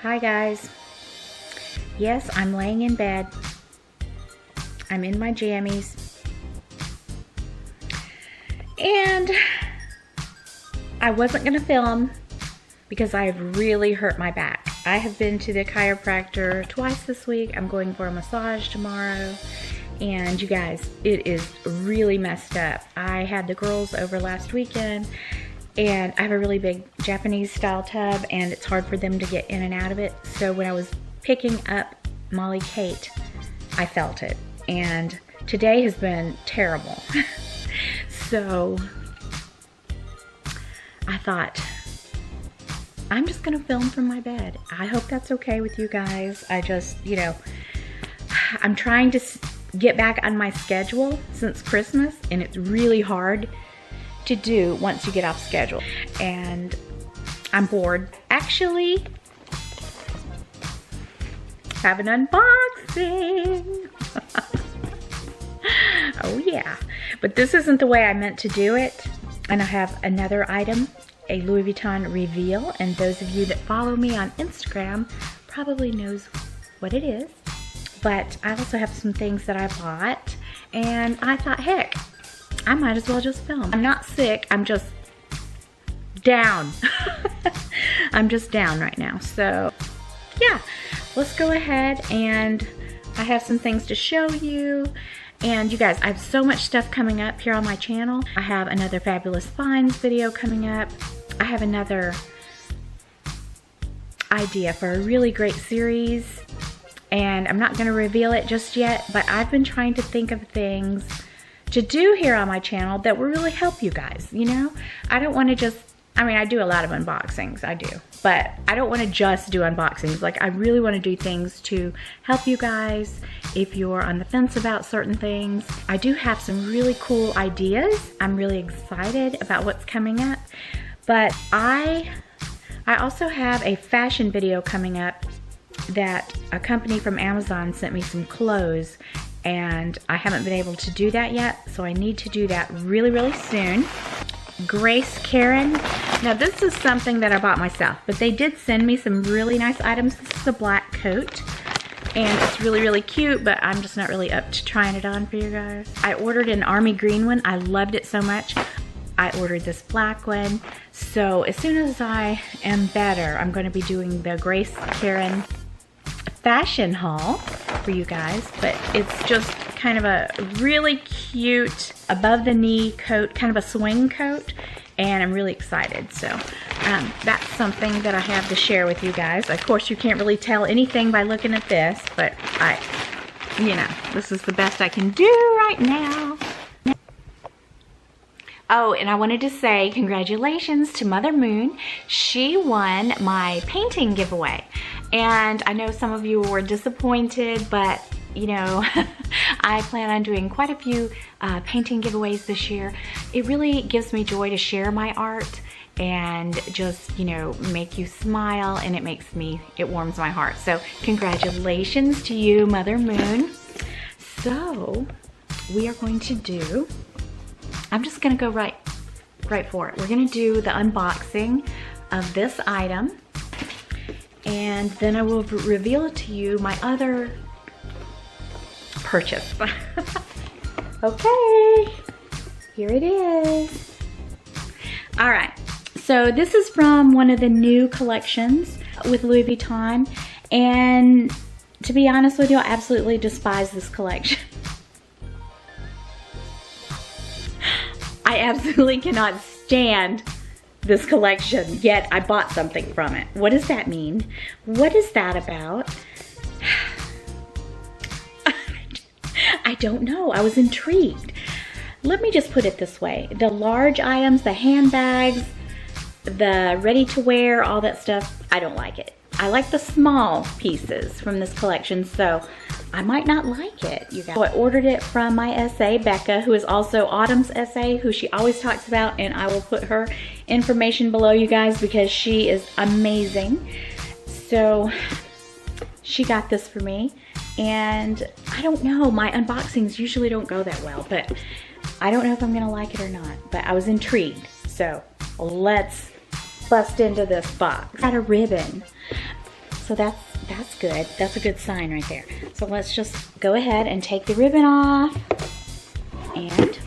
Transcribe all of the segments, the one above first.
Hi guys. Yes, I'm laying in bed. I'm in my jammies. And I wasn't gonna film because I've really hurt my back. I have been to the chiropractor twice this week. I'm going for a massage tomorrow. And you guys, it is really messed up. I had the girls over last weekend and I have a really big Japanese style tub and it's hard for them to get in and out of it. So when I was picking up Molly Kate, I felt it. And today has been terrible. So I thought, I'm just gonna film from my bed. I hope that's okay with you guys. I just, I'm trying to get back on my schedule since Christmas, and it's really hard to do once you get off schedule. And I'm bored. Actually, have an unboxing. Oh yeah, but this isn't the way I meant to do it. And I have another item, a Louis Vuitton reveal, and those of you that follow me on Instagram probably knows what it is. But I also have some things that I bought, and I thought, heck, I might as well just film. I'm not sick, I'm just down. I'm just down right now. So yeah, let's go ahead, and I have some things to show you. And you guys, I have so much stuff coming up here on my channel. I have another Fabulous Finds video coming up. I have another idea for a really great series, and I'm not gonna reveal it just yet, but I've been trying to think of things to do here on my channel that will really help you guys, I don't wanna just, I do a lot of unboxings, I do, but I don't wanna just do unboxings. Like, I really wanna do things to help you guys if you're on the fence about certain things. I do have some really cool ideas. I'm really excited about what's coming up, but I also have a fashion video coming up that a company from Amazon sent me some clothes, and I haven't been able to do that yet, so I need to do that really, really soon. Grace Karen. Now this is something that I bought myself, but they did send me some really nice items. This is a black coat, and it's really, really cute, but I'm just not really up to trying it on for you guys. I ordered an army green one. I loved it so much. I ordered this black one. So as soon as I am better, I'm going to be doing the Grace Karen fashion haul for you guys, but it's just kind of a really cute above the knee coat, kind of a swing coat, and I'm really excited. So that's something that I have to share with you guys. Of course, you can't really tell anything by looking at this, but this is the best I can do right now. Oh, and I wanted to say congratulations to Mother Moon. She won my painting giveaway. And I know some of you were disappointed, but I plan on doing quite a few painting giveaways this year. It really gives me joy to share my art and just, make you smile, and it warms my heart. So congratulations to you, Mother Moon. So we are going to do, I'm just gonna go right for it. We're gonna do the unboxing of this item, and then I will reveal it to you, my other purchase. Okay, here it is. All right, so this is from one of the new collections with Louis Vuitton, and to be honest with you, I absolutely despise this collection. I absolutely cannot stand this collection, yet I bought something from it. What does that mean? What is that about? I don't know. I was intrigued. Let me just put it this way. The large items, the handbags, the ready-to-wear, all that stuff, I don't like it. I like the small pieces from this collection, so I might not like it, you guys. So I ordered it from my SA, Becca, who is also Autumn's SA, who she always talks about, and I will put her information below, you guys, because she is amazing. So she got this for me, and I don't know, my unboxings usually don't go that well, but I don't know if I'm gonna like it or not, but I was intrigued. So let's bust into this box. Got a ribbon. So that's good. That's a good sign right there. So let's just go ahead and take the ribbon off. And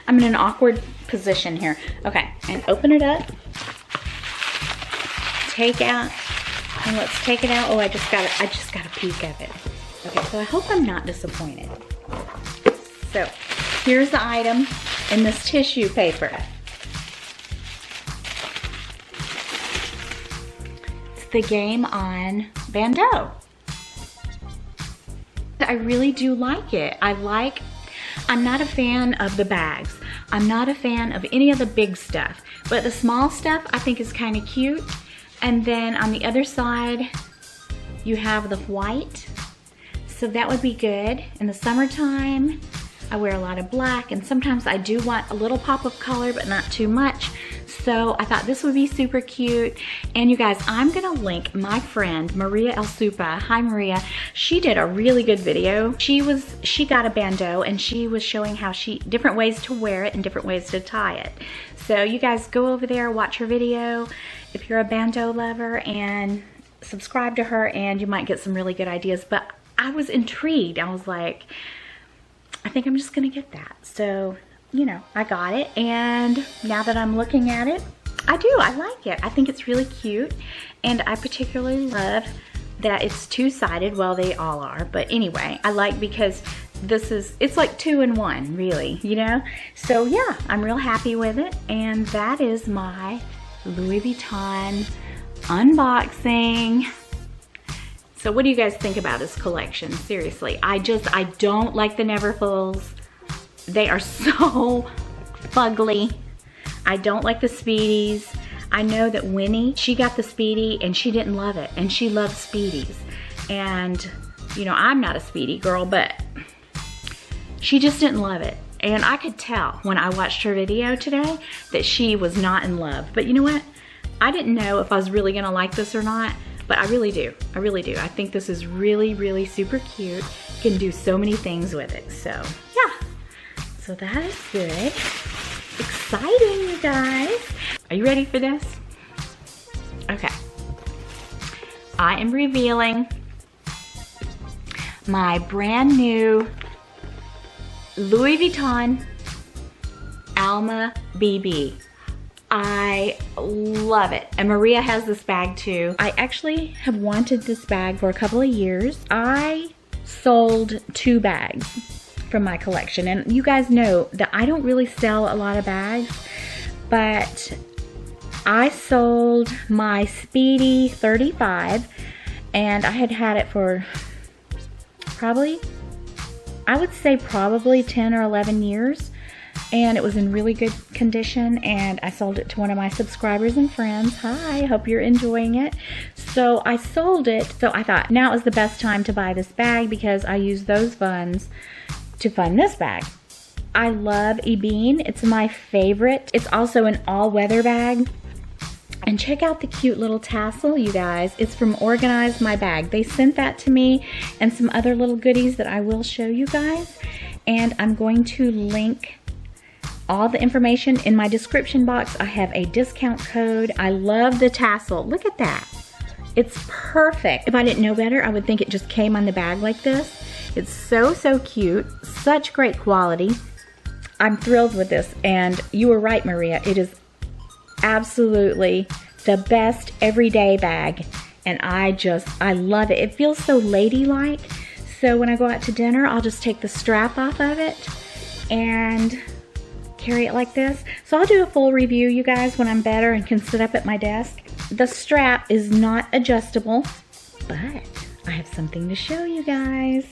I'm in an awkward position here. Okay, and open it up. Take out, and let's take it out. Oh, I just got a peek of it. Okay, so I hope I'm not disappointed. So here's the item in this tissue paper. It's the Game On bandeau. I really do like it. I'm not a fan of the bags. I'm not a fan of any of the big stuff, but the small stuff I think is kind of cute. And then on the other side, you have the white. So that would be good. In the summertime, I wear a lot of black, and sometimes I do want a little pop of color, but not too much. So I thought this would be super cute. And you guys, I'm gonna link my friend, Maria El Supa. Hi, Maria. She did a really good video. She got a bandeau, and she was showing how different ways to wear it and different ways to tie it. So you guys go over there, watch her video if you're a bandeau lover, and subscribe to her, and you might get some really good ideas. But I was intrigued. I was like, I think I'm just gonna get that. So, you know, I got it, and now that I'm looking at it, I like it. I think it's really cute, and I particularly love that it's two-sided. Well, they all are, but anyway, I like because it's like 2-in-1, really, you know? So yeah, I'm real happy with it, and that is my Louis Vuitton unboxing. So what do you guys think about this collection? Seriously, I don't like the Neverfulls. They are so fugly. I don't like the Speedies. I know that Winnie, she got the Speedy and she didn't love it, and she loves Speedies. And you know, I'm not a Speedy girl, but she just didn't love it. And I could tell when I watched her video today that she was not in love. But you know what? I didn't know if I was really gonna like this or not, but I really do. I really do. I think this is really, really super cute. You can do so many things with it. So yeah, so that is good. Exciting, you guys. Are you ready for this? Okay. I am revealing my brand new Louis Vuitton Alma BB. I love it. And Maria has this bag too. I actually have wanted this bag for a couple of years. I sold 2 bags from my collection. And you guys know that I don't really sell a lot of bags, but I sold my Speedy 35, and I had it for probably, I would say probably 10 or 11 years. And it was in really good condition, and I sold it to one of my subscribers and friends. Hi, hope you're enjoying it. So I sold it, so I thought now is the best time to buy this bag because I use those funds to fund this bag. I love Ebene, it's my favorite. It's also an all-weather bag. And check out the cute little tassel, you guys. It's from Organize My Bag. They sent that to me and some other little goodies that I will show you guys. And I'm going to link all the information in my description box. I have a discount code. I love the tassel. Look at that. It's perfect. If I didn't know better, I would think it just came on the bag like this. It's so, so cute. Such great quality. I'm thrilled with this. And you were right, Maria. It is absolutely the best everyday bag. And I love it. It feels so ladylike. So when I go out to dinner, I'll just take the strap off of it and carry it like this. So I'll do a full review, you guys, when I'm better and can sit up at my desk. The strap is not adjustable, but I have something to show you guys.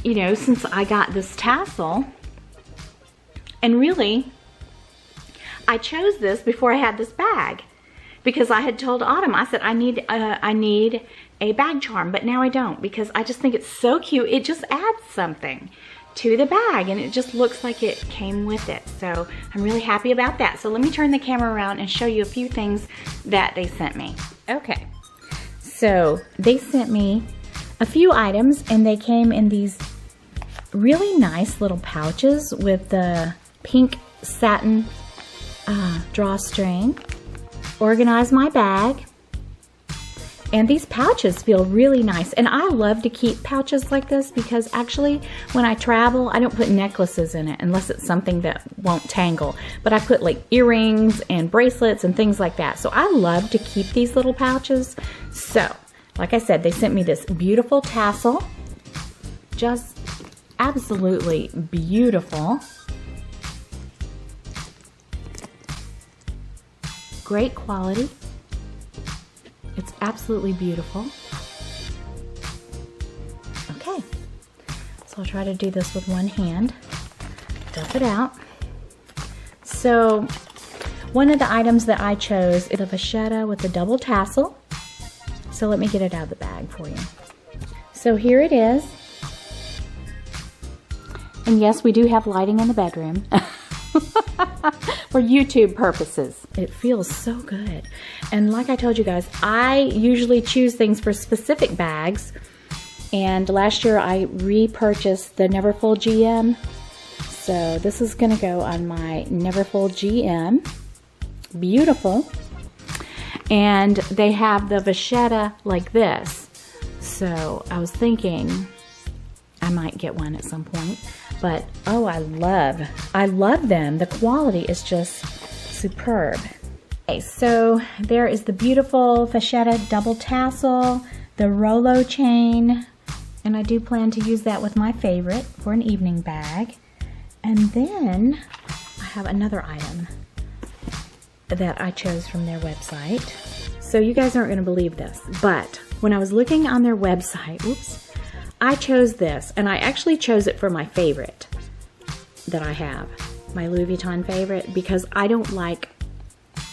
You know, since I got this tassel, and really, I chose this before I had this bag because I had told Autumn, I said, I need a bag charm, but now I don't because I just think it's so cute. It just adds something to the bag, and it just looks like it came with it. So I'm really happy about that. So let me turn the camera around and show you a few things that they sent me. Okay, so they sent me a few items, and they came in these really nice little pouches with the pink satin drawstring. Organize My Bag. And these pouches feel really nice. And I love to keep pouches like this because actually when I travel, I don't put necklaces in it unless it's something that won't tangle. But I put like earrings and bracelets and things like that. So I love to keep these little pouches. So, like I said, they sent me this beautiful tassel. Just absolutely beautiful. Great quality. It's absolutely beautiful. Okay, so I'll try to do this with one hand. Dump it out. So one of the items that I chose is a vachetta with a double tassel. So let me get it out of the bag for you. So here it is. And yes, we do have lighting in the bedroom. For YouTube purposes. It feels so good. And like I told you guys, I usually choose things for specific bags. And last year I repurchased the Neverfull GM. So this is going to go on my Neverfull GM. Beautiful. And they have the vachetta like this. So I was thinking I might get one at some point. But, oh, I love them. The quality is just superb. Okay, so there is the beautiful vachetta double tassel, the Rolo chain, and I do plan to use that with my favorite for an evening bag. And then I have another item that I chose from their website. So you guys aren't going to believe this, but when I was looking on their website, oops, I chose this, and I actually chose it for my favorite that I have, my Louis Vuitton favorite, because I don't like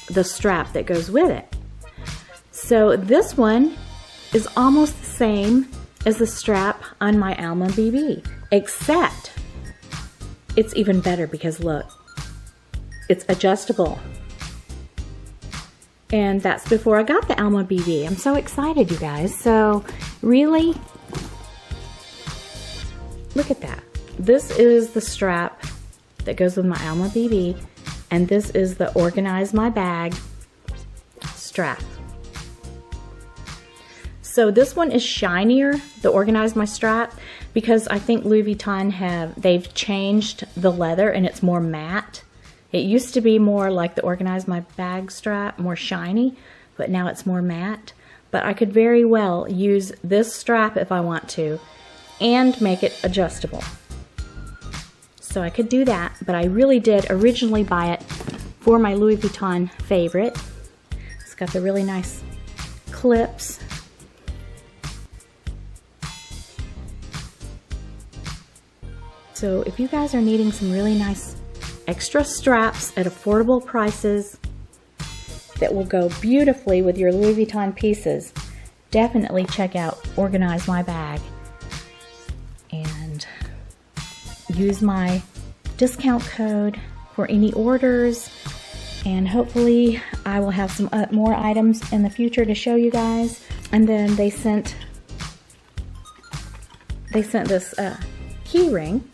the strap that goes with it. So this one is almost the same as the strap on my Alma BB, except it's even better because look, it's adjustable. And that's before I got the Alma BB. I'm so excited, you guys. So really, look at that. This is the strap that goes with my Alma BB, and this is the Organize My Bag strap. So this one is shinier, the Organize My strap, because I think Louis Vuitton they've changed the leather and it's more matte. It used to be more like the Organize My Bag strap, more shiny, but now it's more matte. But I could very well use this strap if I want to and make it adjustable. So I could do that, but I really did originally buy it for my Louis Vuitton favorite. It's got the really nice clips. So if you guys are needing some really nice extra straps at affordable prices that will go beautifully with your Louis Vuitton pieces, definitely check out Organize My Bag and use my discount code for any orders, and hopefully I will have some more items in the future to show you guys. And then they sent this key ring,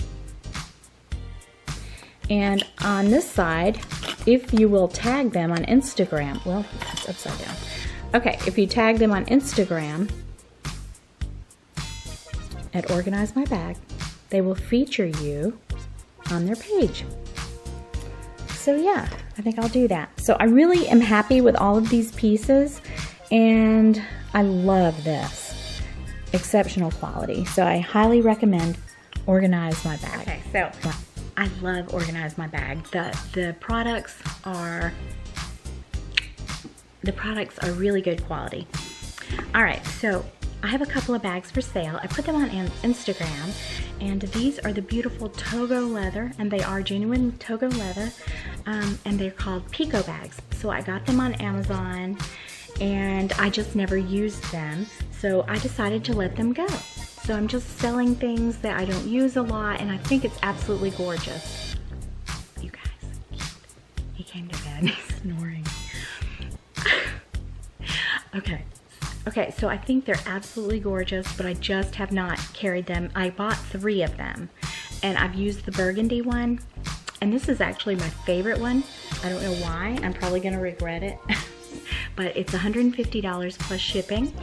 and on this side, if you will tag them on Instagram, well, it's upside down. Okay, if you tag them on Instagram at Organize My Bag, they will feature you on their page. So yeah, I think I'll do that. So I really am happy with all of these pieces, and I love this. Exceptional quality. So I highly recommend Organize My Bag. Okay, so I love Organize My Bag. The products are really good quality. All right, so I have a couple of bags for sale. I put them on Instagram, and these are the beautiful Togo leather, and they are genuine Togo leather, and they're called Pico bags. So I got them on Amazon, and I just never used them, so I decided to let them go. So I'm just selling things that I don't use a lot, and I think it's absolutely gorgeous. You guys, he came to bed, he's snoring. Okay, so I think they're absolutely gorgeous, but I just have not carried them. I bought 3 of them, and I've used the burgundy one, and this is actually my favorite one. I don't know why. I'm probably gonna regret it. but it's $150 plus shipping.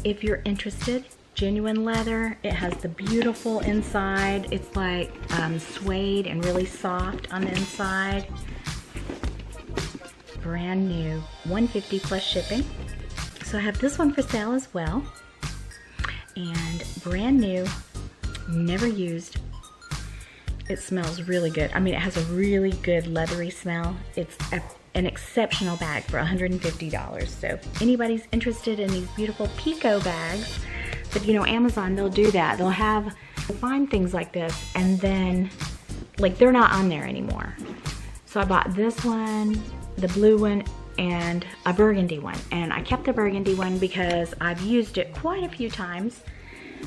If you're interested, genuine leather. It has the beautiful inside. It's like suede and really soft on the inside. Brand new, $150 plus shipping. So I have this one for sale as well. And brand new, never used. It smells really good. I mean, it has a really good leathery smell. It's an exceptional bag for $150. So if anybody's interested in these beautiful Pico bags, but you know, Amazon, they'll do that. They'll find things like this and then, like, they're not on there anymore. So I bought this one, the blue one, and a burgundy one. And I kept the burgundy one because I've used it quite a few times.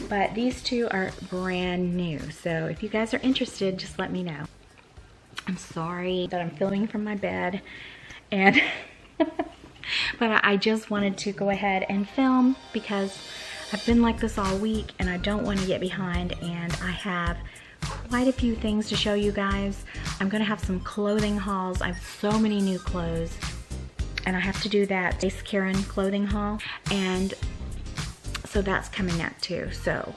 But these two are brand new. So if you guys are interested, just let me know. I'm sorry that I'm filming from my bed. And but I just wanted to go ahead and film because I've been like this all week and I don't want to get behind, and I have quite a few things to show you guys. I'm gonna have some clothing hauls. I have so many new clothes and I have to do that Ace Karen clothing haul, and so that's coming up too. So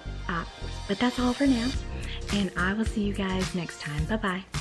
but that's all for now, and I will see you guys next time. Bye bye.